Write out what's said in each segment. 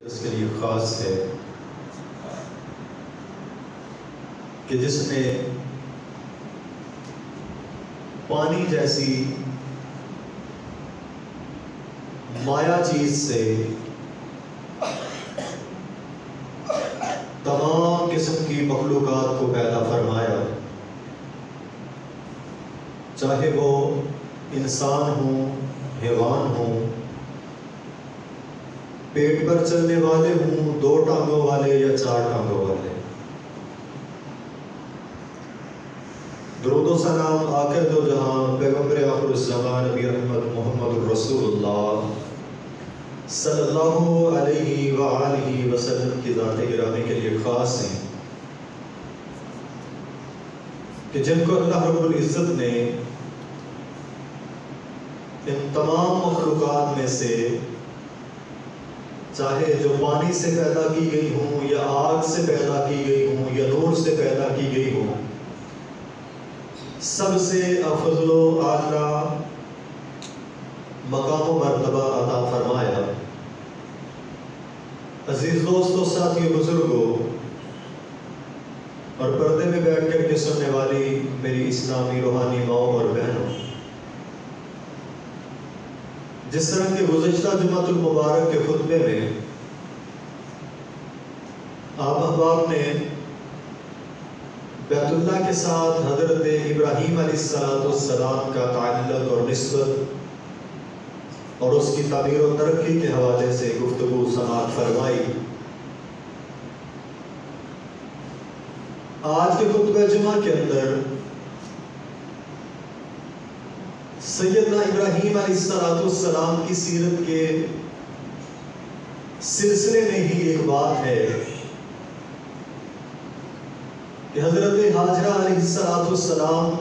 اس کے لیے خاص ہے کہ جس نے پانی جیسی مایا چیز سے تمام قسم کی مخلوقات کو پیدا فرمایا، چاہے وہ انسان ہوں، حیوان ہوں، پیٹ پر چلنے والے ہوں، 2 ٹانگوں والے یا 4 ٹانگوں والے۔ درود و سلام آخر دو جہاں پیغمبر آخر الزمان نبی رحمت محمد الرسول اللہ صلی اللہ علیہ وآلہ وسلم کی ذات گرامی کے لیے خاص ہیں کہ جن کو اللہ رب العزت نے ان تمام مخلوقات میں سے چاہے جو پانی سے پیدا کی گئی ہوں یا آگ سے پیدا کی گئی ہوں یا نور سے پیدا کی گئی ہوں، سب سے افضل و اعلیٰ مقام و مرتبہ عطا فرمایا۔ عزیز دوستوں، ساتھیوں، بزرگوں اور پردے میں بیٹھ کر کے سننے والی میری اسلامی روحانی ماؤں اور بہنوں، جس طرح کہ گزشتہ جمعۃ المبارک کے خطبے میں آپ احباب نے بیت اللہ کے ساتھ حضرت ابراہیم علیہ السلام کا تعلق اور نسبت اور اس کی تعمیر و ترقی کے حوالے سے گفتگو سماعت فرمائی۔ آج کے خطبہ جمعہ کے اندر سیدنا ابراہیم علیہ السلام کی سیرت کے سلسلے میں ہی ایک بات ہے کہ حضرت حاجرہ علیہ السلام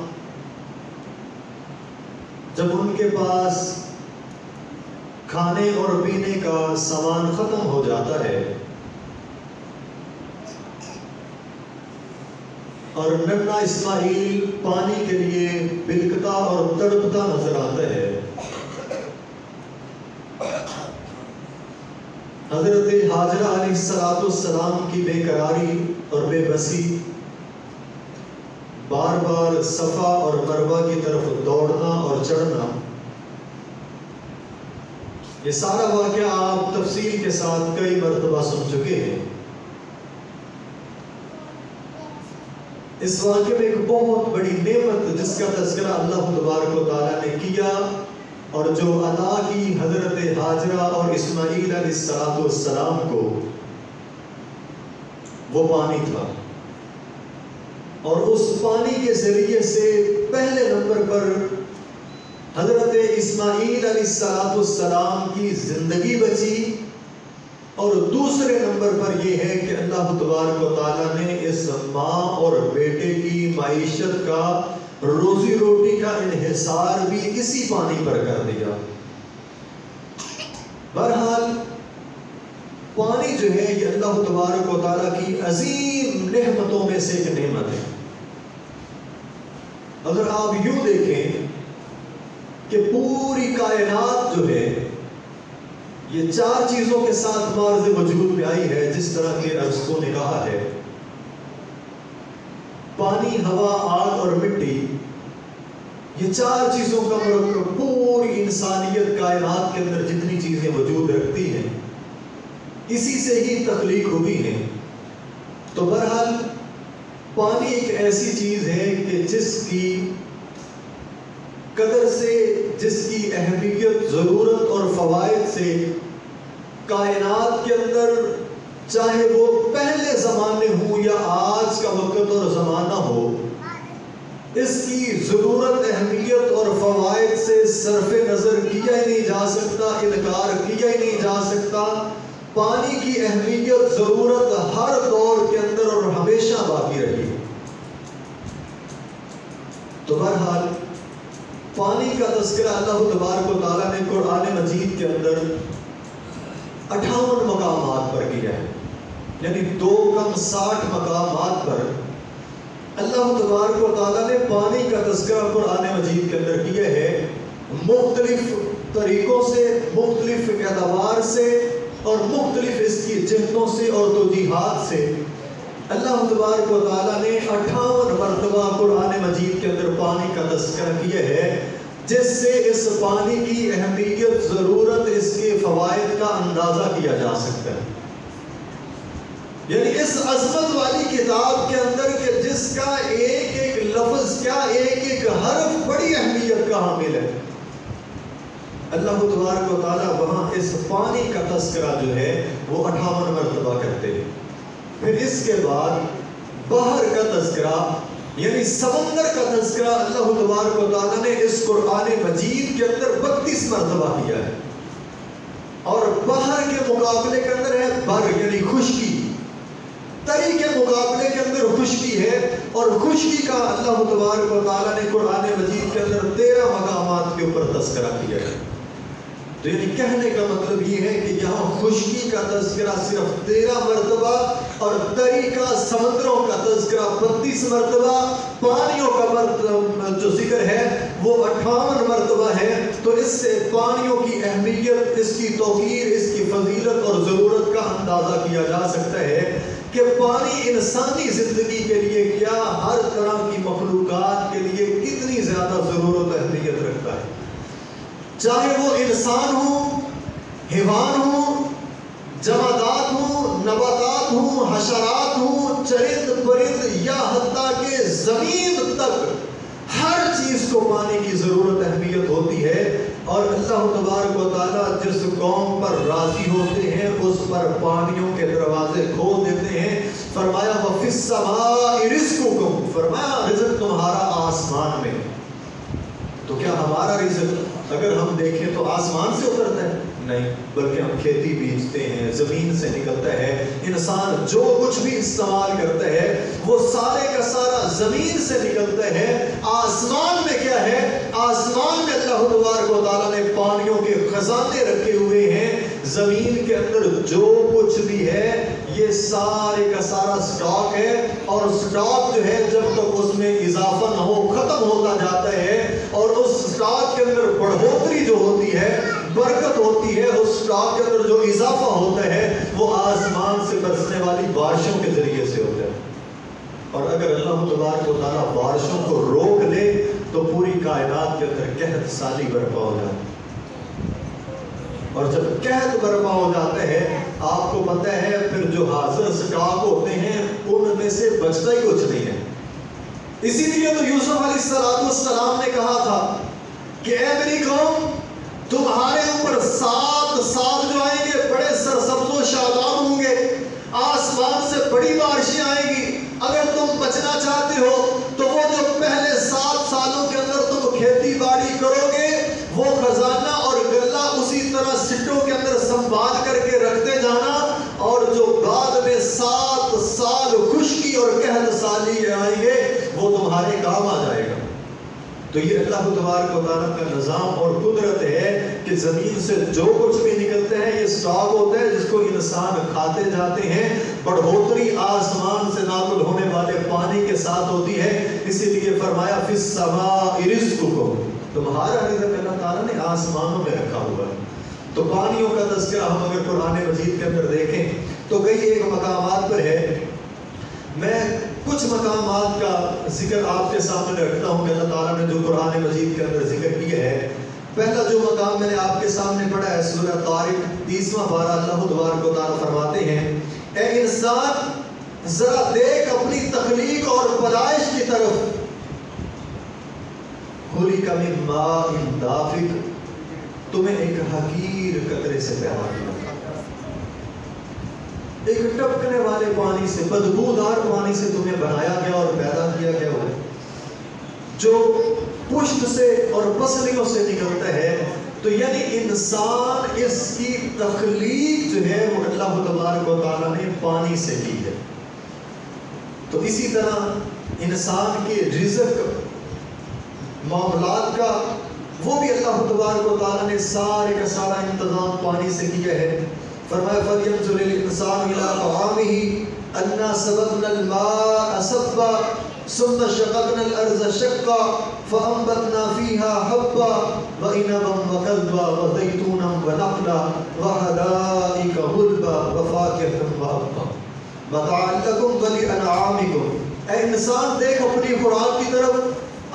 جب ان کے پاس کھانے اور پینے کا سامان ختم ہو جاتا ہے اور ننھا اسماعیل پانی کے لیے بلکتا اور تڑپتا نظر آتا ہے، حضرت حاجرہ علیہ السلام کی بے قراری اور بے بسی، بار بار صفا اور مروہ کی طرف دوڑنا اور چڑھنا، یہ سارا واقعہ آپ تفصیل کے ساتھ کئی مرتبہ سن چکے ہیں۔ اس واقعے میں ایک بہت بڑی نعمت جس کا تذکرہ اللہ تبارک و تعالیٰ نے کیا اور جو عطا کی حضرت حاجرہ اور اسماعیل علیہ السلام کو، وہ پانی تھا، اور اس پانی کے ذریعے سے پہلے نمبر پر حضرت اسماعیل علیہ السلام کی زندگی بچی، اور دوسرے نمبر پر یہ ہے کہ اللہ تبارک و تعالیٰ نے اس ماں اور بیٹے کی معیشت کا، روزی روٹی کا انحصار بھی اسی پانی پر کر دیا۔ بہرحال پانی جو ہے یہ اللہ تبارک و تعالیٰ کی عظیم نعمتوں میں سے ایک نعمت ہے۔ اگر آپ یوں دیکھیں کہ پوری کائنات جو ہے یہ 4 چیزوں کے ساتھ معرض وجود میں آئی ہے، جس طرح کے ارسطو نے کہا ہے، پانی، ہوا، آگ اور مٹی، یہ 4 چیزوں کا مرکب پوری انسانیت کائنات کے اندر جتنی چیزیں وجود رکھتی ہیں اسی سے ہی تخلیق ہوئی ہیں۔ تو بہرحال پانی ایک ایسی چیز ہے کہ جس کی قدر سے، جس کی اہمیت، ضرورت اور فوائد سے کائنات کے اندر، چاہے وہ پہلے زمانے ہوں یا آج کا وقت اور زمانہ ہو، اس کی ضرورت، اہمیت اور فوائد سے صرف نظر کیا ہی نہیں جا سکتا، انکار کیا ہی نہیں جا سکتا۔ پانی کی اہمیت، ضرورت ہر دور کے اندر اور ہمیشہ باقی رہی۔ تو بہرحال پانی کا تذکرہ اللہ تبارک و تعالیٰ نے قرآن مجید کے اندر 58 مقامات پر کیا ہے، یعنی 2 کم 60 مقامات پر اللہ تبارک و تعالیٰ نے پانی کا تذکرہ قرآن مجید کے اندر کیا ہے، مختلف طریقوں سے، مختلف اعتبار سے اور مختلف اس کی وجہتوں سے اور توجیحات سے اللہ تبارک و تعالیٰ نے 58 مرتبہ قرآن مجید کے اندر پانی کا تذکرہ کیا ہے، جس سے اس پانی کی اہمیت، ضرورت، اس کے فوائد کا اندازہ کیا جا سکتا ہے۔ یعنی اس عظمت والی کتاب کے اندر کہ جس کا ایک ایک لفظ، کیا ایک ایک حرف بڑی اہمیت کا حامل ہے، اللہ تبارک و تعالیٰ وہاں اس پانی کا تذکرہ جو ہے وہ 58 مرتبہ کرتے ہیں۔ پھر اس کے بعد بحر کا تذکرہ، یعنی سمندر کا تذکرہ اللہ تبارک و تعالیٰ نے اس قرآن مجید کے اندر 32 مرتبہ کیا ہے۔ اور بحر کے مقابلے کے اندر ہے بر، یعنی خشکی، تری کے مقابلے کے اندر خشکی ہے، اور خشکی کا اللہ تبارک و تعالیٰ نے قرآن مجید کے اندر 13 مقامات کے اوپر تذکرہ کیا ہے۔ تو یعنی کہنے کا مطلب یہ ہے کہ یہاں خشکی کا تذکرہ صرف 13 مرتبہ، اور تری کا، سمندروں کا تذکرہ 32 مرتبہ، پانیوں کا جو ذکر ہے وہ 58 مرتبہ ہے۔ تو اس سے پانیوں کی اہمیت، اس کی توقیر، اس کی فضیلت اور ضرورت کا اندازہ کیا جا سکتا ہے کہ پانی انسانی زندگی کے لیے کیا، ہر طرح کی مخلوقات کے لیے کتنی زیادہ ضرورت و اہمیت رکھتا ہے، چاہے وہ انسان ہوں، حیوان ہوں، جمادات ہوں، نباتات ہوں، حشرات ہوں، چرند پرند، یا حتیٰ کہ زمین تک، ہر چیز کو پانی کی ضرورت اہمیت ہوتی ہے۔ اور اللہ تبارک و تعالیٰ جس قوم پر راضی ہوتے ہیں اس پر پانیوں کے دروازے کھول دیتے ہیں۔ فرمایا وَفِي السَّمَاءِ رِزْقُكُمْ، فرمایا رزق تمہارا آسمان میں۔ تو کیا ہمارا رزق اگر ہم دیکھیں تو آسمان سے اترتا ہے؟ نہیں، بلکہ ہم کھیتی بیجتے ہیں، زمین سے نکلتا ہے۔ انسان جو کچھ بھی استعمال کرتا ہے وہ سارے کا سارا زمین سے نکلتا ہے۔ آسمان میں کیا ہے؟ آسمان میں اللہ تبارک و تعالیٰ نے پانیوں کے خزانے رکھے ہوئے ہیں۔ زمین کے اندر جو کچھ بھی ہے یہ سارے کا سارا سٹاک ہے، اور سٹاک جو ہے جب تک اس میں اضافہ نہ ہو ختم ہوتا جاتا ہے، اور اس سٹاک کے اندر بڑھوتری جو ہوتی ہے، برکت ہوتی ہے، اس سٹاک کے اندر جو اضافہ ہوتا ہے وہ آسمان سے برسنے والی بارشوں کے ذریعے سے ہوتا ہے۔ اور اگر اللہ تبارک و تعالیٰ بارشوں کو روک لے تو پوری کائنات کے اندر قحط سالی برپا ہو جاتی ہے، اور جب قحط برپا ہو جاتا ہے آپ کو پتہ ہے پھر جو حاضر سٹاک ہوتے ہیں ان میں سے بچتا ہی کچھ نہیں ہے۔ اسی لیے تو یوسف علیہ السلام نے کہا تھا کہ اے میری قوم، تمہارے اوپر 7 سال جو آئیں گے بڑے سرسبز و شاداب ہوں گے، آسمان سے بڑی بارشیں آئیں گی۔ اگر تم بچنا چاہتے ہو تو وہ جو پہلے 7 سالوں کے اندر تم کھیتی باڑی کرو گے وہ خزانہ اور غلہ اسی طرح سٹوں کے اندر سنبھال کر کے رکھتے جانا، اور جو بعد میں 7 سال خشکی اور قحط سالی آئیں گے وہ تمہارے کام آ جائے گا۔ تو یہ اللہ تبارک و تعالیٰ کا نظام اور قدرت ہے کہ زمین سے جو کچھ بھی نکلتا ہے یہ سٹاک ہوتا ہے جس کو انسان کھاتے جاتے ہیں۔ بڑھوتری آسمان سے نازل ہونے والے پانی کے ساتھ ہوتی ہے، اسی لیے فرمایا فِي السَّمَاءِ رِزْقُكُمْ، تمہارا رزق اللہ تعالیٰ نے آسمانوں میں رکھا ہوا ہے۔ تو پانیوں کا تذکرہ ہم اگر قرآن مجید کے اندر دیکھیں تو کئی ایک مقامات پر ہے۔ میں کچھ مقامات کا ذکر آپ کے سامنے رکھتا ہوں کہ اللہ تعالیٰ نے جو قرآن مجید کے اندر ذکر کیا ہے۔ پہلا جو مقام میں نے آپ کے سامنے پڑھا ہے سورہ طارق 30واں پارہ، اللہ تبارک و تعالیٰ فرماتے ہیں اے انسان ذرا دیکھ اپنی تخلیق اور پیدائش کی طرف، خُلِقَ مِن مَاءٍ دَافِقٍ، تمہیں ایک حقیر قطرے سے پیدا کیا، ایک ٹپکنے والے پانی سے، بدبودار پانی سے تمہیں بنایا گیا اور پیدا کیا گیا ہو، جو پشت سے اور پسلیوں سے نکلتا ہے۔ تو یعنی انسان، اس کی تخلیق جو ہے وہ اللہ تبارک و تعالیٰ نے پانی سے کی ہے۔ تو اسی طرح انسان کے رزق، معاملات کا، وہ بھی اللہ تبارک و تعالیٰ نے سارے کا سارا انتظام پانی سے کیا ہے۔ فرمایا فَلْيَنظُرِ الْإِنسَانُ إِلَىٰ طَعَامِهِ أَنَّا صَبَبْنَا الْمَاءَ صَبًّا ثم شققنا الارض شقا فانبتنا فيها حبا وعنبا وقضبا وزيتونا ونخلا وحدائق غلبا وفاكهة وابا متاعا لكم ولانعامكم۔ اے انسان دیکھ اپنی خوراک کی طرف،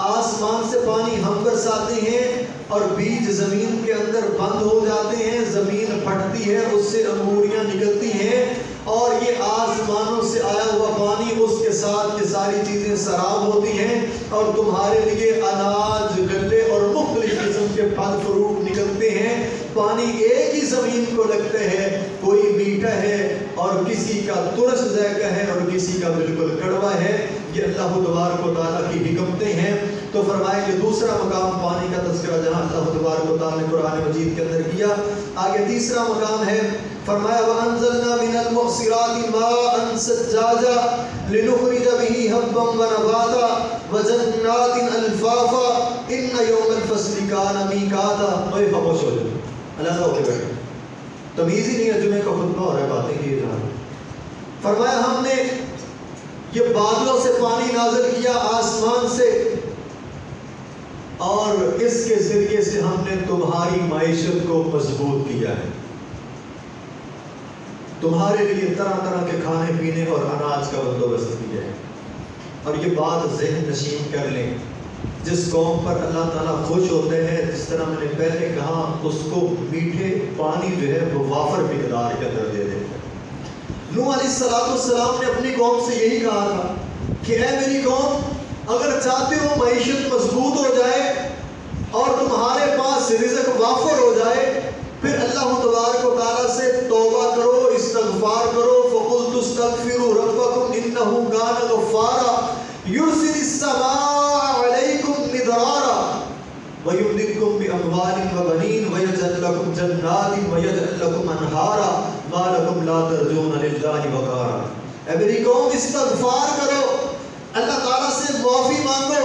آسمان سے پانی ہم برساتے ہیں اور بیج زمین کے اندر بند ہو جاتے ہیں، زمین پھٹتی ہے، اس سے انگوریاں نکلتی ہیں، اور یہ آسمانوں سے آیا ہوا پانی اس کے ساتھ یہ ساری چیزیں سراب ہوتی ہیں، اور تمہارے لیے اناج، گلے اور مختلف قسم کے پھل فروٹ نکلتے ہیں۔ پانی ایک ہی زمین کو لگتا ہے، کوئی میٹھا ہے اور کسی کا ترش ذائقہ ہے اور کسی کا بالکل کڑوا ہے۔ یہ اللہ تبارک و تعالیٰ کی حکمتیں ہیں۔ تو فرمائے کہ دوسرا مقام پانی کا تذکرہ جہاں اللہ تبارک و تعالیٰ نے قرآن مجید کے اندر کیا، آگے تیسرا مقام ہے، فرمایا وَأَنزَلْنَا مِنَ الْمُعْصِرَاتِ مَاءً ثَجَّاجًا لِنُخْرِجَ بِهِ حَبًّا وَنَبَاتًا وَجَنَّاتٍ أَلْفَافًا إِنَّ يَوْمَ الْفَصْلِ كَانَ مِيقَاتًا۔ اوے خاموش ہو جائے، اللہ سے اٹھے بیٹھے، تمیز ہی نہیں ہے، جمعے کا خطبہ ہو رہا ہے، باتیں کیے جا رہے ہیں۔ فرمایا ہم نے یہ بادلوں سے پانی نازل کیا، آسمان سے، اور اس کے ذریعے سے ہم نے تمہاری معیشت کو مضبوط کیا ہے، تمہارے لیے طرح طرح کے کھانے پینے اور اناج کا بندوبست کیا ہے۔ اور یہ بات ذہن نشین کر لیں، جس قوم پر اللہ تعالیٰ خوش ہوتے ہیں، جس طرح میں نے پہلے کہا، اس کو میٹھے پانی جو ہے وہ وافر مقدار کے اندر دے دیتے ہیں۔ نوح علیہ السلام نے اپنی قوم سے یہی کہا تھا کہ اے میری قوم، اگر چاہتے ہو معیشت مضبوط ہو جائے اور تمہارے پاس رزق وافر ہو جائے، پھر اللہ تبارک و تعالیٰ سے توبہ کرو، استغفار کرو۔ فَقُلْتُ اسْتَغْفِرُوا رَبَّكُمْ إِنَّهُ كَانَ غَفَّارًا يُرْسِلِ السَّمَاءَ عَلَيْكُمْ مِدْرَارًا وَيُمْدِدْكُمْ بِأَمْوَالٍ وَبَنِينَ وَيَجْعَلْ لَكُمْ جَنَّاتٍ وَيَجْعَلْ لَكُمْ أَنْهَارًا مَا لَكُمْ لَا تَرْجُونَ لِلَّهِ وَقَارًا۔ اے میری قوم، استغفار کرو، اللہ تعالیٰ سے معافی مانگو۔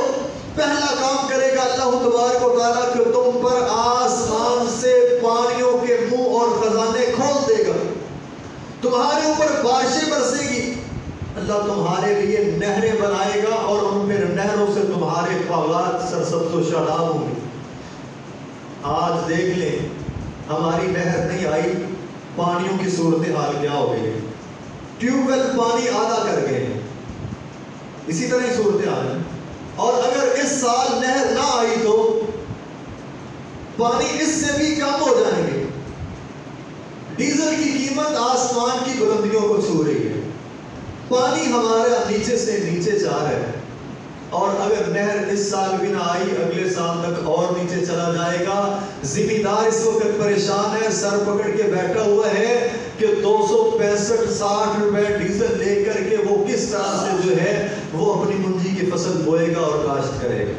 پہلا کام کرے گا اللہ تبارک و تعالیٰ کہ تم پر آسمان سے پانیوں کے منہ اور خزانے کھول دے گا، تمہارے اوپر بارشیں برسے گی، اللہ تمہارے لیے نہریں بنائے گا، اور ان میں نہروں سے تمہارے باغات سرسبز و شاداب ہوں گے۔ آج دیکھ لیں، ہماری نہر نہیں آئی، پانیوں کی صورتحال کیا ہو گئی ہے، ٹیوب ویل پانی آدھا کر گئے ہیں، اسی طرح ہی صورتحال ہے۔ اور اگر اس سال نہر نہ آئی تو پانی اس سے بھی کم ہو جائیں گے۔ ڈیزل کی قیمت آسمان کی بلندیوں کو چھو رہی ہے، پانی ہمارا نیچے سے نیچے جا رہا ہے، اور اگر نہر اس سال بھی نہ آئی، اگلے سال تک اور نیچے چلا جائے گا۔ زمیندار اس وقت پریشان ہے، سر پکڑ کے بیٹھا ہوا ہے کہ 265-60 روپے ڈیزل لے کر کے وہ کس طرح سے جو ہے وہ اپنی منجی کی فصل بوئے گا اور کاشت کرے گا۔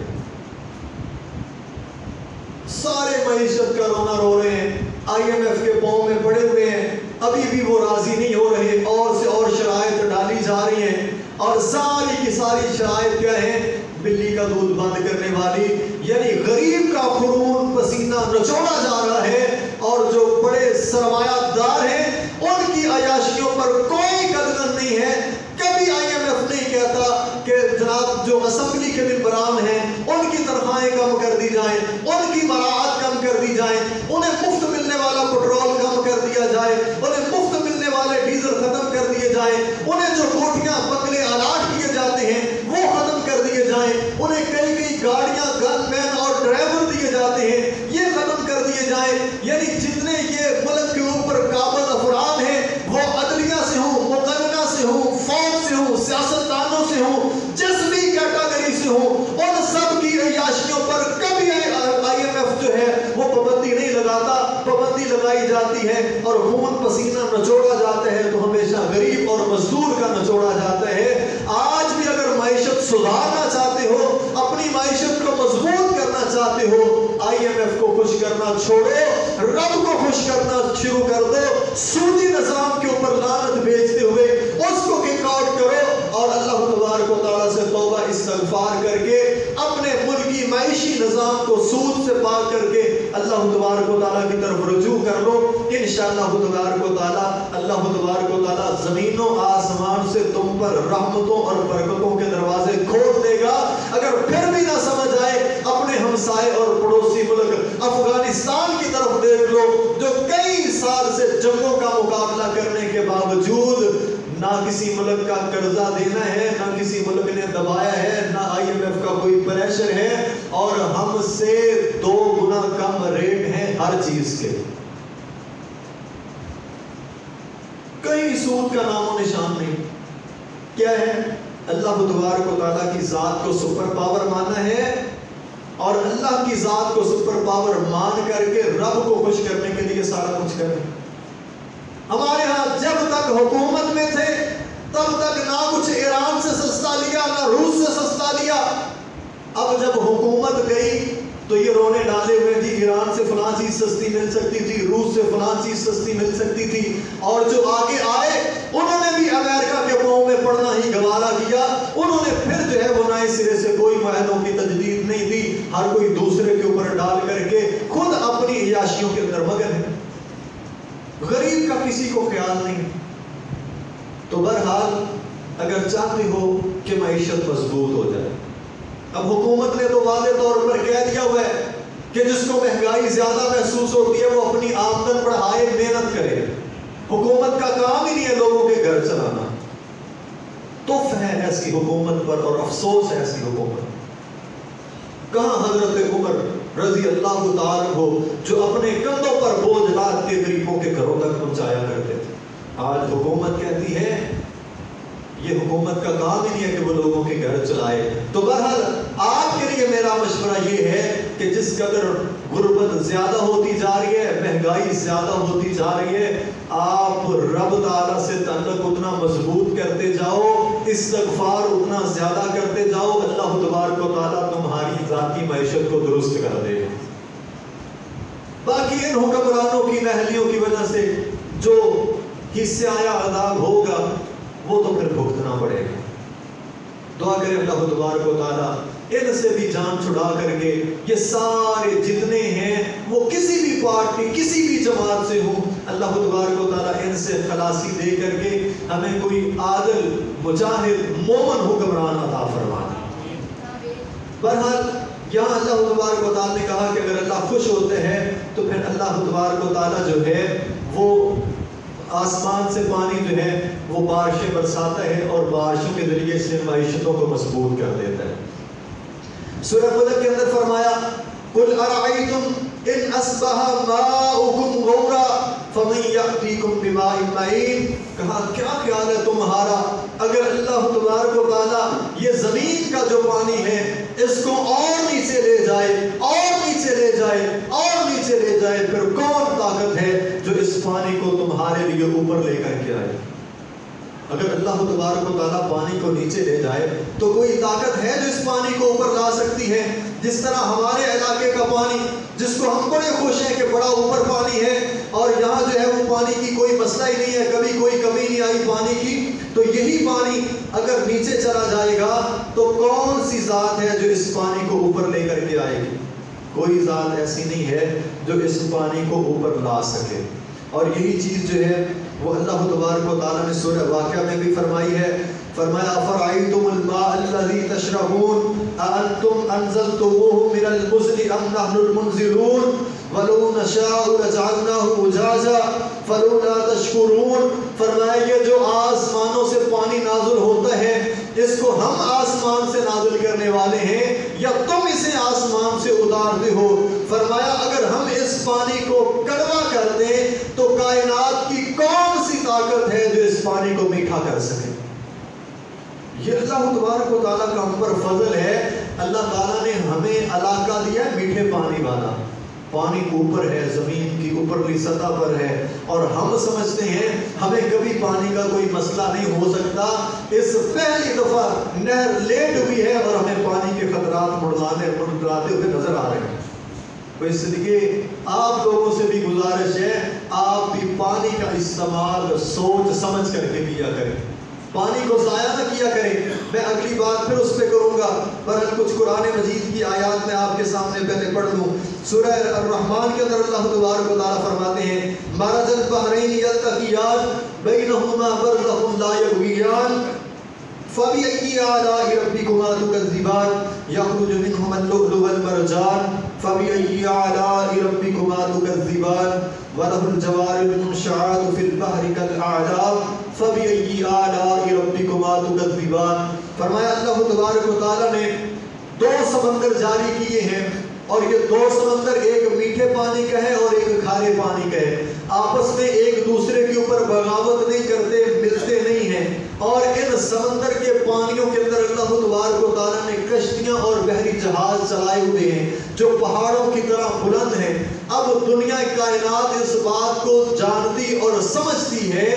سارے معیشت کا رونا رو رہے ہیں، IMF کے پاؤں میں پڑے ہوئے ہیں، ابھی بھی وہ راضی نہیں ہو رہے، اور سے اور شرائط ڈالی جا رہی ہیں، اور ساری کی ساری شرائط کیا ہیں؟ بلی کا دودھ بند کرنے والی، یعنی غریب کا خون پسینہ نچوڑا جا رہا ہے، اور جو بڑے سرمایہ دار ہیں ان کی عیاشیوں پر کوئی قدر نہیں ہے۔ کبھی IMF نہیں کہتا کہ جناب جو اسمبلی کے ممبران ہیں ان کی تنخواہیں کم کر دی جائیں، ان کی مراعات کم کر دی جائیں، انہیں مفت ملنے والا پیٹرول کم کر دیا جائے، انہیں مفت ملنے والے ڈیزل ختم کر دیے جائیں، انہیں جو کوٹیاں بنگلے الاٹ کیے جاتے ہیں وہ ختم کر دیے جائیں، انہیں کئی کئی گاڑیاں، گن مین اور ڈرائیور دیے جاتے ہیں، یہ ختم کر دیے جائیں۔ یعنی جتنے یہ ملک کے اوپر قابل افراد ہیں، وہ عدلیہ سے ہوں، مقننہ سے ہوں، فوج سے ہوں، سیاستدانوں سے ہوں، جس بھی کیٹاگری سے ہوں، ان سب کی عیاشیوں پر کبھی IMF جو ہے وہ پابندی نہیں لگاتا۔ پابندی لگائی جاتی ہے اور خون پسینہ نچوڑا جاتا ہے تو ہمیشہ غریب اور مزدور کا نچوڑا جاتا ہے۔ آج بھی اگر معیشت سدھارنا چاہتے ہو، اپنی معیشت کو مضبوط کرنا چاہتے ہو، IMF کو خوش کرنا چھوڑو، رب کو خوش کرنا شروع کر دو، سودی نظام کے اوپر لعنت بھیجتے ہوئے اس کو کک آؤٹ کرو، اور اللہ تبارک و تعالیٰ سے توبہ استغفار کر کے اپنے ملکی معیشی نظام کو سود سے پاک کر کے اللہ تبارک و تعالیٰ کی طرف رجوع کر لو، انشاءاللہ تبارک و تعالیٰ اللہ تبارک و تعالیٰ زمین و آسمان سے تم پر رحمتوں اور برکتوں کے دروازے کھول دے گا۔ اگر پھر بھی نہ سمجھ آئے، اپنے ہمسائے اور پڑوسی ملک افغانستان کی طرف دیکھ لو، جو کئی سال سے جنگوں کا مقابلہ کرنے کے باوجود نہ کسی ملک کا قرضہ دینا ہے، نہ کسی ملک نے دبایا ہے، نہ IMF کا کوئی پریشر ہے، اور ہم سے 2 گنا کم ریٹ ہیں ہر چیز کے۔ کئی سود کا نام و نشان نہیں۔ کیا ہے؟ اللہ تبارک و تعالیٰ کی ذات کو سپر پاور ماننا ہے، اور اللہ کی ذات کو سپر پاور مان کر کے رب کو خوش کرنے کے لیے سارا کچھ کریں۔ ہمارے ہاں جب تک حکومت میں تھے تب تک نہ کچھ ایران سے سستا لیا، نہ روس سے سستا لیا۔ اب جب حکومت گئی تو یہ رونے ڈالے ہوئے تھی، ایران سے فلاں چیز سستی مل سکتی تھی، روس سے فلاں چیز سستی مل سکتی تھی، اور جو آگے آئے انہوں نے بھی امریکہ کے پاؤں میں پڑنا ہی گوارا کیا۔ انہوں نے پھر جو ہے وہ نئے سرے سے کوئی معاہدوں کی تجدید نہیں دی، ہر کوئی دوسرے کے اوپر ڈال کر کے خود اپنی عیاشیوں کے اندر مگن ہے، غریب کا کسی کو خیال نہیں۔ تو بہرحال اگر چاہتے ہو کہ معیشت مضبوط ہو جائے، اب حکومت نے تو واضح طور پر کہہ دیا ہوا ہے کہ جس کو مہنگائی زیادہ محسوس ہوتی ہے وہ اپنی آمدن بڑھائے، محنت کرے۔ حکومت کا کام ہی نہیں ہے لوگوں کے گھر چلانا۔ تف ہے ایسی حکومت پر اور افسوس ہے ایسی حکومت۔ کہاں حضرت عمر رضی اللہ تعالیٰ عنہ جو اپنے کندھوں پر بوجھ لاد کے غریبوں کے گھروں تک پہنچایا کرتے تھے، آج حکومت کہتی ہے یہ حکومت کا کام ہی نہیں ہے کہ وہ لوگوں کے گھر چلائے۔ تو بہرحال آپ کے لیے میرا مشورہ یہ ہے کہ جس قدر غربت زیادہ ہوتی جا رہی ہے، مہنگائی زیادہ ہوتی جا رہی ہے، آپ رب تعالیٰ سے تعلق اتنا مضبوط کرتے جاؤ، استغفار اتنا زیادہ کرتے جاؤ، اللہ تبارک و تعالیٰ تمہاری ذاتی معیشت کو درست کر دے گا۔ باقی ان حکمرانوں کی نااہلیوں کی وجہ سے جو حصہ آیا عذاب ہوگا وہ تو پھر بھگتنا پڑے گا۔ دعا کریں اللہ تبارک و تعالیٰ ان سے بھی جان چھڑا کر کے یہ سارے جتنے ہیں وہ کسی بھی پارٹی کسی بھی جماعت سے ہوں، اللہ تبارک و تعالیٰ ان سے خلاصی دے کر کے ہمیں کوئی عادل مجاہد مومن حکمران عطا فرمائے۔ بہرحال یہاں اللہ تبارک و تعالیٰ نے کہا کہ اگر اللہ خوش ہوتے ہیں تو پھر اللہ تبارک و تعالیٰ جو ہے وہ آسمان سے پانی جو ہے وہ بارشیں برساتا ہے اور بارشوں کے ذریعے سے معیشتوں کو مضبوط کر دیتا ہے۔ سورہ فلق کے اندر فرمایا قُلْ أَرَأَيْتُمْ إِنْ أَصْبَحَ مَاؤُكُمْ غَوْرًا فَمَنْ يَأْتِيكُمْ بِمَاءٍ مَّعِينٍ۔ کہا کیا خیال ہے تمہارا اگر اللہ تبارک و تعالیٰ یہ زمین کا جو پانی ہے اس کو اور نیچے لے جائے اور نیچے لے جائے اور نیچے لے جائے، پھر کون طاقت ہے جو اس پانی کو تمہارے لیے اوپر لے کر کے آئے؟ اگر اللہ تبارک و تعالیٰ پانی کو نیچے لے جائے تو کوئی طاقت ہے جو اس پانی کو اوپر لا سکتی ہے؟ جس طرح ہمارے علاقے کا پانی جس کو ہم بڑے خوش ہیں کہ بڑا اوپر پانی ہے اور یہاں جو ہے وہ پانی کی کوئی مسئلہ ہی نہیں ہے، کبھی کوئی کمی نہیں آئی پانی کی، تو یہی پانی اگر نیچے چلا جائے گا تو کون سی ذات ہے جو اس پانی کو اوپر لے کر کے آئے گی؟ کوئی ذات ایسی نہیں ہے جو اس پانی کو اوپر لا سکے۔ اور یہی چیز جو ہے وہ اللہ تبارک و تعالیٰ نے سورہ واقعہ میں بھی فرمائی ہے۔ فرمایا أَفَرَأَيْتُمُ الْمَاءَ الَّذِي تَشْرَبُونَ أَأَنْتُمْ أَنزَلْتُمُوهُ مِنَ الْمُزْنِ أَمْ نَحْنُ الْمُنزِلُونَ وَلَوْ نَشَاءُ لَجَعَلْنَاهُ أُجَاجًا فَلَوْلَا تَشْكُرُونَ۔ فرمایا یہ جو آسمانوں سے پانی نازل ہوتا ہے اس کو ہم آسمان سے نازل کرنے والے ہیں یا تم اسے آسمان سے اتارتے ہو؟ فرمایا اگر ہم اس پانی کو کڑوا کر دیں تو کائنات کی کون سی طاقت ہے جو اس پانی کو میٹھا کر سکے؟ یہ اللہ تبارک و تعالیٰ کا ہم پر فضل ہے۔ اللہ تعالیٰ نے ہمیں علاقہ دیا ہے میٹھے پانی والا، پانی اوپر ہے، زمین کی اوپرلی سطح پر ہے، اور ہم سمجھتے ہیں ہمیں کبھی پانی کا کوئی مسئلہ نہیں ہو سکتا۔ اس پہلی دفعہ نہر لیٹ ہوئی ہے اور ہمیں پانی کے خطرات منڈلاتے ہوئے نظر آ رہے ہیں۔ تو اس لیے آپ لوگوں سے بھی گزارش ہے آپ بھی پانی کا استعمال سوچ سمجھ کر کے کیا کریں، پانی کو ضائع نہ کیا کریں۔ میں اگلی بات پھر اس پہ کروں گا، پر کچھ قرآن مجید کی آیات میں آپ کے سامنے پہلے پڑھ دوں۔ سورہ الرحمن کے اندر اللہ تبارک و تعالیٰ فرماتے ہیں مرج البحرین یلتقیان بینہما برزخ لا یبغیان فبأي آلاء ربكما تكذبان يخرج منهما اللؤلؤ والمرجان فبأي آلاء ربكما تكذبان وله الجوار المنشآت في البحر كالأعلام فبأي آلاء ربكما تكذبان. فرمایا اللہ تبارک و تعالیٰ نے دو سمندر جاری کیے ہیں اور یہ دو سمندر ایک میٹھے پانی کا ہے اور ایک کھارے پانی کا ہے. آپس میں ایک دوسرے کے اوپر بغاوت نہیں کرتے, ملتے نہیں ہیں. اور ان سمندر کے پانیوں کے اندر اللہ تبارک و تعالیٰ نے کشتیاں اور بحری جہاز چلائے ہوئے ہیں جو پہاڑوں کی طرح بلند ہیں. اب دنیا کائنات اس بات کو جانتی اور سمجھتی ہے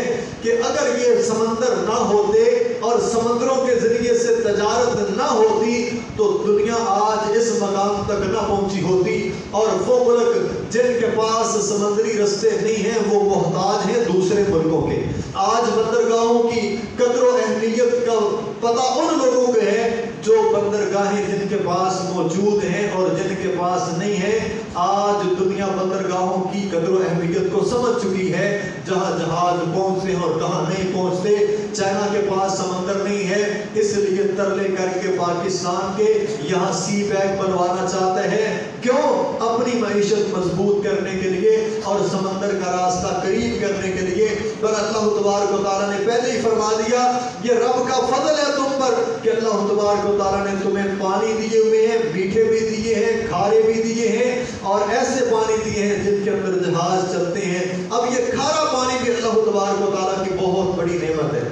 کہ اگر یہ سمندر نہ ہوتے اور سمندروں کے ذریعے سے تجارت نہ ہوتی تو دنیا آج اس مقام تک نہ پہنچی ہوتی. اور وہ ملک جن کے پاس سمندری رستے نہیں ہیں وہ محتاج ہیں دوسرے ملکوں کے. آج بندرگاہوں کی قدر و اہمیت کا پتہ ان لوگوں کو ہے جو بندرگاہیں جن کے پاس موجود ہیں اور جن کے پاس نہیں ہے. آج دنیا بندرگاہوں کی قدر و اہمیت کو سمجھ چکی ہے. جہاں جہاز پہنچتے ہیں اور کہاں نہیں پہنچتے. چائنا کے پاس سمندر نہیں ہے اس لیے ترلے کر کے پاکستان کے یہاں سی بیگ بنوانا چاہتا ہے. کیوں؟ اپنی معیشت مضبوط کرنے کے لیے اور سمندر کا راستہ قریب کرنے کے لیے. پر اللہ تبارک و تعالیٰ نے پہلے ہی فرما دیا یہ رب کا فضل ہے تم پر کہ اللہ تبارک و تعالیٰ نے تمہیں پانی دیے ہوئے ہیں, میٹھے بھی دیے ہیں, کھارے بھی دیے ہیں اور ایسے پانی دیے ہیں جن کے اندر جہاز چلتے ہیں. اب یہ کھارا پانی بھی اللہ تبارک و تعالیٰ کی بہت بڑی نعمت ہے.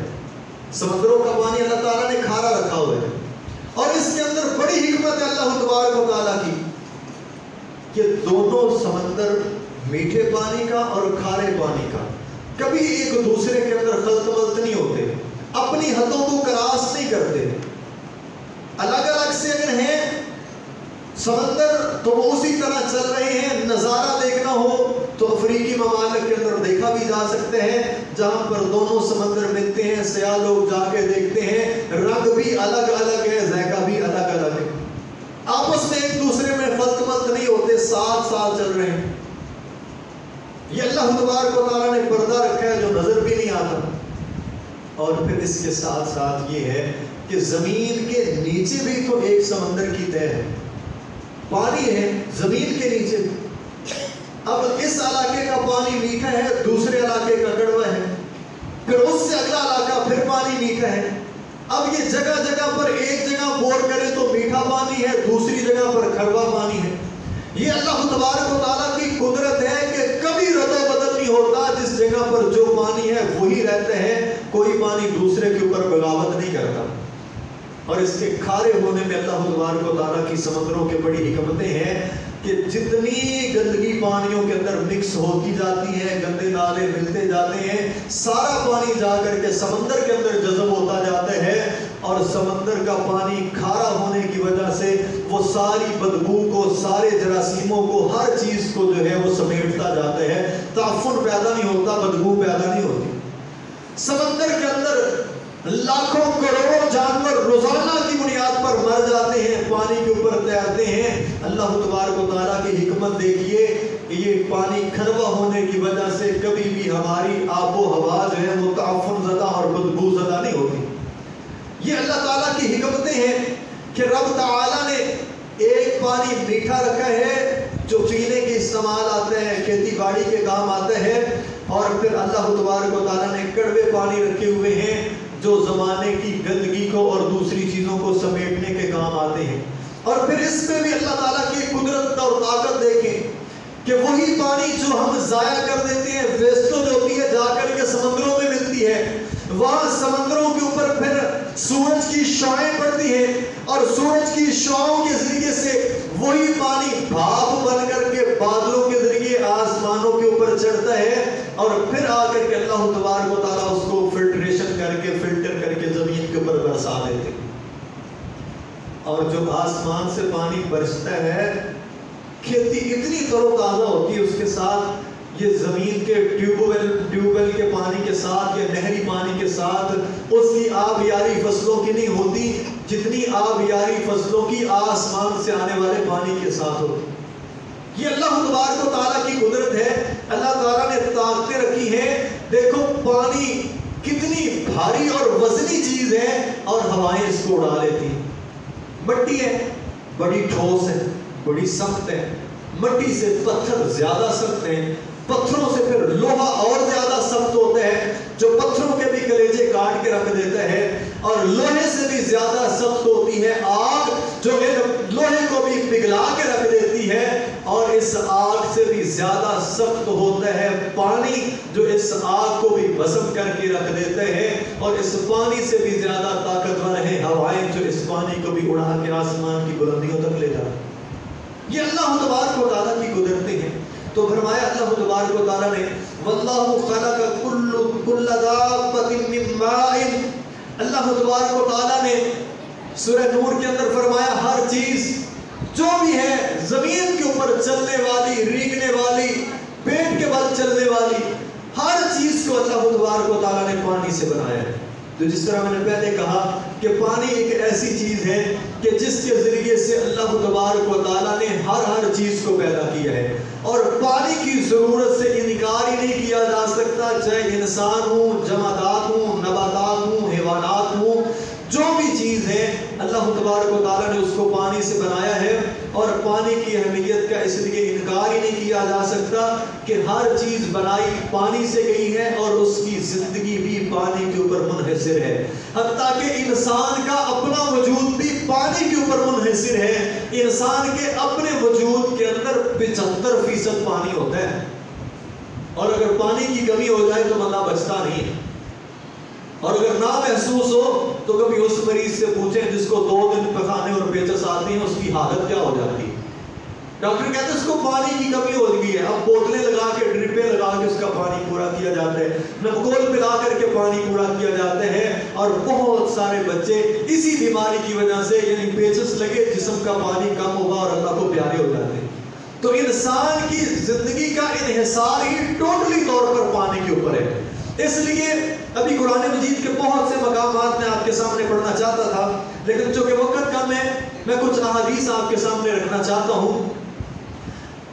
سمندروں کا پانی اللہ تعالیٰ نے کھارا رکھا ہوا ہے اور اس کے اندر بڑی حکمت ہے اللہ تبارک و تعالیٰ کی کہ دونوں سمندر میٹھے پانی کا اور کھارے پانی کا کبھی ایک دوسرے کے اندر خلط ملط نہیں ہوتے, اپنی حدوں کو کراس نہیں کرتے. الگ الگ سے اگر ہیں سمندر تو وہ اسی طرح چل رہے ہیں. نظارہ دیکھنا ہو تو افریقی ممالک کے اندر دیکھا بھی جا سکتے ہیں جہاں پر دونوں سمندر ملتے ہیں. سیاح لوگ جا کے دیکھتے ہیں, رنگ بھی الگ الگ ہے, ذائقہ بھی الگ الگ ہے. آپس میں ایک دوسرے میں خلط ملط نہیں ہوتے, 7 سال چل رہے ہیں. یہ اللہ تبارک و تعالیٰ نے پردہ رکھا ہے جو نظر بھی نہیں آتا. اور پھر اس کے ساتھ ساتھ یہ ہے کہ زمین کے نیچے بھی تو ایک سمندر کی تہہ ہے, پانی ہے زمین کے نیچے. اب اس علاقے کا پانی میٹھا ہے, دوسرے علاقے کا کڑوا ہے, پھر اس سے اگلا علاقہ پھر پانی میٹھا ہے. اب یہ جگہ جگہ پر ایک جگہ بور کرے تو میٹھا پانی ہے, دوسری جگہ پر کڑوا پانی ہے. یہ اللہ تبارک و تعالیٰ کی قدرت ہے کہ کبھی رد و بدل نہیں ہوتا. جس جگہ پر جو پانی ہے وہی رہتا ہے, کوئی پانی دوسرے کے اوپر بغاوت نہیں کرتا. اور اس کے کھارے ہونے میں اللہ تبارک و تعالیٰ کی سمندروں کے بڑی حکمتیں ہیں کہ جتنی گندگی پانیوں کے اندر مکس ہوتی جاتی ہے, گندے نالے ملتے جاتے ہیں, سارا پانی جا کر کے سمندر کے اندر جذب ہوتا جاتا ہے. اور سمندر کا پانی کھارا ہونے کی وجہ سے وہ ساری بدبو کو, سارے جراثیموں کو, ہر چیز کو جو ہے وہ سمیٹتا جاتا ہے. تعفن پیدا نہیں ہوتا, بدبو پیدا نہیں ہوتی. سمندر کے اندر لاکھوں کروڑوں جانور روزانہ کی بنیاد پر مر جاتے ہیں, پانی کے اوپر تیرتے ہیں. اللہ تبارک و تعالیٰ کی حکمت دیکھیے کہ یہ پانی کھروا ہونے کی وجہ سے کبھی بھی ہماری آب و ہوا جو ہے وہ تعفن زدہ اور بدبو زدہ نہیں ہوتی. یہ اللہ تعالیٰ کی حکمتیں ہیں کہ رب تعالیٰ نے ایک پانی میٹھا رکھا ہے جو پینے کے استعمال آتا ہے, کھیتی باڑی کے کام آتا ہے. اور پھر اللہ تبارک و تعالیٰ نے کڑوے پانی رکھے ہوئے ہیں جو زمانے کی گندگی کو اور دوسری چیزوں کو سمیٹنے کے کام آتے ہیں. اور پھر اس میں بھی اللہ تعالیٰ کی قدرت اور طاقت دیکھیں کہ وہی پانی جو ہم ضائع کر دیتے ہیں, ویسٹیج ہوتی ہے, جا کر کے سمندروں میں ملتی ہے. وہاں سمندروں کے اوپر پھر سورج کی شعاعیں پڑتی ہیں اور سورج کی شعاعوں کے ذریعے سے وہی پانی بھاپ بن کر کے بادلوں کے ذریعے آسمانوں کے اوپر چڑھتا ہے اور پھر آ کر کے اللہ تبارک و تعالیٰ اس کو فلٹریشن کر کے فلٹر کر کے زمین کے اوپر برسا دیتے. اور جب آسمان سے پانی برستا ہے کھیتی اتنی تر و تازہ ہوتی ہے, اس کے ساتھ یہ زمین کے ٹیوب ویل کے پانی کے ساتھ یا نہری پانی کے ساتھ اس کی آبیاری فصلوں کی نہیں ہوتی جتنی آبیاری فصلوں کی آسمان سے آنے والے پانی کے ساتھ ہوتی. یہ اللہ تبارک و تعالیٰ کی قدرت ہے. اللہ تعالیٰ نے طاقتیں رکھی ہیں. دیکھو پانی کتنی بھاری اور وزنی چیز ہے اور ہوائیں اس کو اڑا لیتی ہیں. مٹی ہے بڑی ٹھوس ہے, بڑی سخت ہے. مٹی سے پتھر زیادہ سخت ہیں, پتھروں سے پھر لوہا اور زیادہ سخت ہوتا ہے جو پتھروں کے بھی کلیجے کاٹ کے رکھ دیتا ہے. اور لوہے سے بھی زیادہ سخت ہوتی ہے آگ جو لوہے کو بھی پگھلا کے رکھ دیتی ہے. اور اس آگ سے بھی زیادہ سخت ہوتا ہے پانی جو اس آگ کو بھی بھسم کر کے رکھ دیتا ہے. اور اس پانی سے بھی زیادہ طاقتور ہے ہوائیں جو اس پانی کو بھی اڑا کے آسمان کی بلندیوں تک لے جاتی ہیں. یہ اللہ تبارک و تعالیٰ کی قدرتیں ہیں. تو فرمایا اللہ تبارک و تعالیٰ نے واللہ خلق کل دابۃ من ماء. اللہ تبارک و تعالیٰ نے سورہ نور کے اندر فرمایا ہر چیز جو بھی ہے زمین کے اوپر چلنے والی, ریگنے والی, پیٹ کے بل چلنے والی, ہر چیز کو اللہ تبارک و تعالیٰ نے پانی سے بنایا ہے. تو جس طرح میں نے پہلے کہا کہ پانی ایک ایسی چیز ہے کہ جس کے ذریعے سے اللہ تبارک و تعالیٰ نے ہر چیز کو پیدا کیا ہے. اور پانی کی ضرورت سے انکار ہی نہیں کیا جا سکتا, چاہے انسان ہوں, جمادات ہوں, نباتات ہوں, حیوانات ہوں, جو بھی چیز ہے اللہ تبارک و تعالیٰ نے اس کو پانی سے بنایا ہے. اور پانی کی اہمیت کا اس لیے انکار ہی نہیں کیا جا سکتا کہ ہر چیز بنائی پانی سے گئی ہے اور اس کی زندگی بھی پانی کے اوپر منحصر ہے. حتیٰ کہ انسان کا اپنا وجود بھی پانی کے اوپر منحصر ہے. انسان کے اپنے وجود کے اندر 75% پانی ہوتا ہے, اور اگر پانی کی کمی ہو جائے تو بندہ بچتا نہیں ہے. اور اگر نہ محسوس ہو تو کبھی اس مریض سے پوچھیں جس کو 2 دن پخانے اور پیچس آتی ہیں, اس کی حالت کیا ہو جاتی ہے. ڈاکٹر کہتے ہیں اس کو پانی کی کمی ہو گئی ہے. اب بوتلیں لگا کے, ڈرپیں لگا کے اس کا پانی پورا کیا جاتا ہے, نمکول پلا کر کے پانی پورا کیا جاتا ہے. اور بہت سارے بچے اسی بیماری کی وجہ سے, یعنی پیچس لگے, جسم کا پانی کم ہوگا اور اللہ کو پیارے ہو جاتے ہیں. تو انسان کی زندگی کا انحصار ہی ٹوٹلی طور پر پانی کے اوپر ہے. اس لیے ابھی قرآن مجید کے بہت سے مقامات میں آپ کے سامنے پڑھنا چاہتا تھا, لیکن چونکہ وقت کم ہے میں کچھ احادیث آپ کے سامنے رکھنا چاہتا ہوں.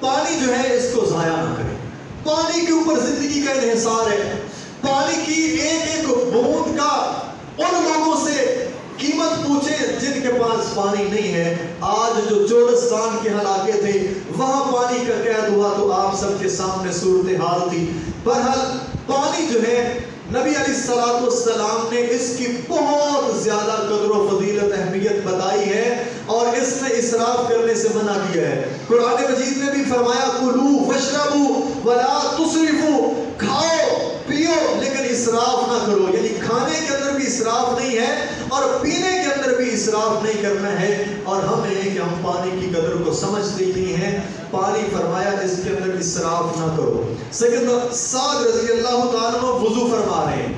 پانی جو ہے اس کو ضائع نہ کریں. پانی کے اوپر زندگی کا انحصار ہے. پانی کی ایک ایک بوند کا ان لوگوں سے قیمت پوچھیں جن کے پاس پانی نہیں ہے. آج جو چولستان کے علاقے تھے وہاں پانی کا قید ہوا تو آپ سب کے سامنے صورتحال تھی. بہرحال پانی جو ہے نبی علیہ السلام نے اس کی بہت زیادہ قدر و فضیلت اہمیت بتائی ہے اور اس میں اسراف کرنے سے منع کیا ہے. قرآن مجید نے بھی فرمایا کلوا واشربوا ولا تسرفوا, کھاؤ پیو لیکن اسراف نہ کرو. یعنی کھانے کے اندر بھی اسراف نہیں ہے اور پینے کے اندر بھی اسراف نہیں کرنا ہے. اور ہم ہیں کہ ہم پانی کی قدر کو سمجھتے ہی نہیں ہیں. پانی فرمایا اس کے اندر اسراف نہ کرو. سیدنا سعد رضی اللہ تعالیٰ عنہ وضو فرما رہے ہیں.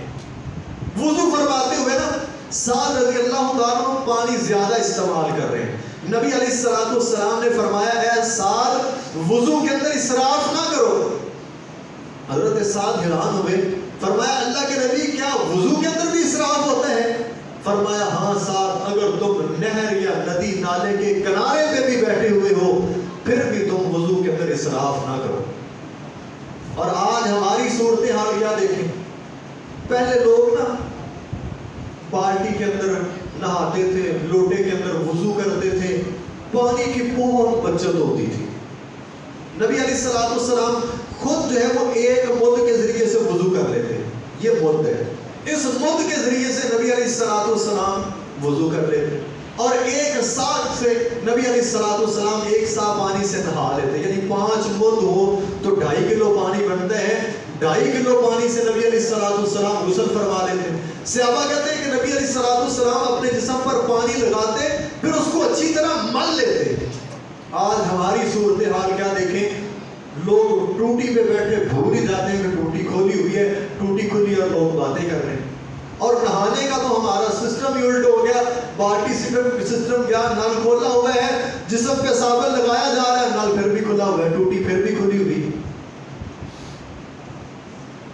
وضو فرماتے ہوئے نا سعد رضی اللہ تعالیٰ عنہ پانی زیادہ استعمال کر رہے ہیں. نبی علیہ السلام نے فرمایا اے سعد وضو کے اندر اسراف نہ کرو. حضرت سعد حیران ہوئے, فرمایا اللہ کے نبی کیا وضو کے اندر بھی اسراف ہوتا ہے؟ فرمایا ہاں سعد, اگر تم نہر یا ندی نالے کے کنارے پہ بھی بیٹھے ہوئے ہو پھر بھی تم وضو کے اندر اسراف نہ کرو. اور آج ہماری صورتحال کیا دیکھیں. پہلے لوگ نا بالٹی کے اندر نہاتے تھے, لوٹے کے اندر وضو کرتے تھے, پانی کی بہت بچت ہوتی تھی. نبی علیہ السلام خود جو ہے وہ ایک مد کے ذریعے سے وضو کر لیتے ہیں. یہ مد ہے, اس مد کے ذریعے سے نبی علیہ السلام وضو کر لیتے اور ایک ساتھ سے نبی علیہ السلام ایک سا پانی سے نہا لیتے. یعنی 5 مد ہو تو 2.5 کلو پانی بنتا ہے. 2.5 کلو پانی سے نبی علیہ السلام غسل فرما لیتے. صحابہ کہتے ہیں کہ نبی علیہ السلام اپنے جسم پر پانی لگاتے پھر اس کو اچھی طرح مل لیتے. آج ہماری صورتحال کیا دیکھیں, لوگ ٹوٹی پہ بیٹھے بھول ہی جاتے ہیں کہ ٹوٹی کھولی ہوئی ہے, ٹوٹی کھلی اور لوگ باتیں کر رہے ہیں. اور نہانے کا تو ہمارا سسٹم ہی الٹ ہو گیا. بالٹی سسٹم کیا, نل کھولا ہوا ہے, جسم پہ صابن لگایا جا رہا ہے, نل پھر بھی کھلا ہوا ہے, ٹوٹی پھر بھی کھلی ہوئی.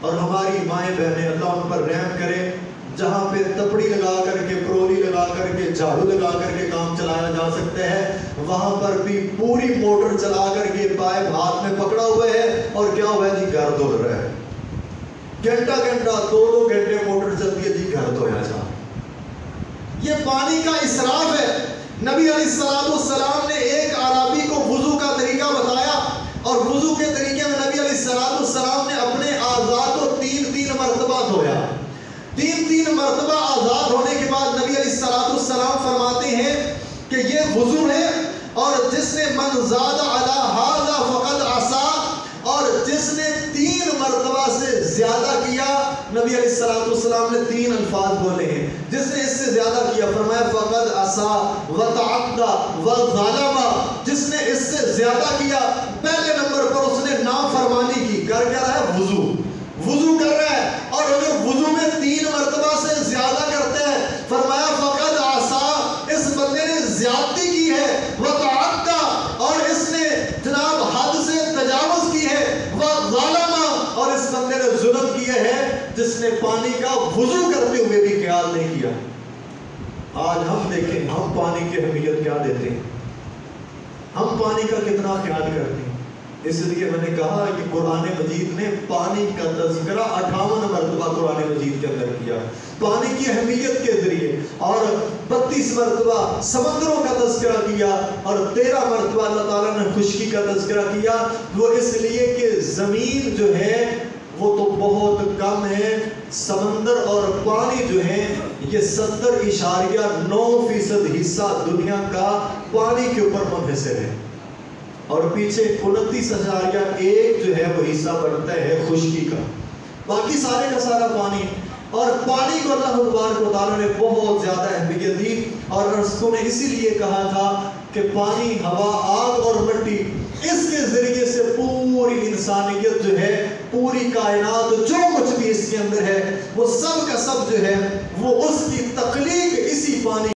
اور ہماری مائیں بہنیں اللہ ان پر رحم کرے, جہاں پہ تپڑی لگا کر کے, پرولی لگا لگا کر کے جھاڑو لگا کر کے کام چلایا جا سکتا ہے، وہاں پر بھی پوری موٹر چلا کر کے پائپ ہاتھ میں پکڑا ہوا ہے اور کیا ہوا ہے جی گھر دھل رہا ہے، گھنٹہ گھنٹہ 2-2 گھنٹے موٹر چلتی ہے جی گھر دھویا جا۔ یہ پانی کا اسراف ہے۔ نبی علیہ السلام نے ایک اعرابی کو وضو کا طریقہ بتایا اور وضو کے طریقے میں نبی علیہ السلام نے اپنے اعضاء کو 3 مرتبہ دھویا۔ 3 مرتبہ آزاد ہونے کے بعد نبی علیہ السلام فرماتے ہیں کہ یہ وضو ہے، اور جس نے من زاد علی ھذا فقد عصا، اور جس نے 3 مرتبہ سے زیادہ کیا، نبی علیہ السلام نے 3 الفاظ بولے ہیں، جس نے اس سے زیادہ کیا فرمایا فقد عصا وتعدى وظلم، جس نے اس سے زیادہ کیا پہلے نمبر پر اس نے نافرمانی کی، کر کیا رہا ہے وضو کر رہا ہے، اور اگر وضو میں 3 مرتبہ سے زیادہ کرتے ہیں فرمایا فقد عصا، اس بندے نے زیادتی کی ہے، وتعدى، اور اس نے جناب حد سے تجاوز کی ہے، وظلم، اور اس بندے نے ظلم کیا ہے جس نے پانی کا وضو کرتے ہوئے بھی خیال نہیں کیا۔ آج ہم دیکھیں ہم پانی کی اہمیت کیا دیتے ہیں، ہم پانی کا کتنا خیال کرتے ہیں۔ اس لیے میں نے کہا کہ قرآن مجید نے پانی کا تذکرہ 58 مرتبہ قرآن مجید کے اندر کیا، پانی کی اہمیت کے ذریعے، اور 32 مرتبہ سمندروں کا تذکرہ کیا، اور 13 مرتبہ اللہ تعالیٰ نے خشکی کا تذکرہ کیا۔ وہ اس لیے کہ زمین جو ہے وہ تو بہت کم ہے، سمندر اور پانی جو ہے یہ 70.9% حصہ دنیا کا پانی کے اوپر منحصر ہے، اور پیچھے 29.1 جو ہے وہ حصہ بنتا ہے خشکی کا، باقی سارے کا سارا پانی۔ اور پانی کو اللہ تبارک و تعالیٰ نے بہت زیادہ اہمیت دی، اور رسولوں نے اسی لیے کہا تھا کہ پانی، ہوا، آگ اور مٹی، اس کے ذریعے سے پوری انسانیت جو ہے، پوری کائنات جو کچھ بھی اس کے اندر ہے وہ سب کا سب جو ہے وہ اس کی تخلیق اسی پانی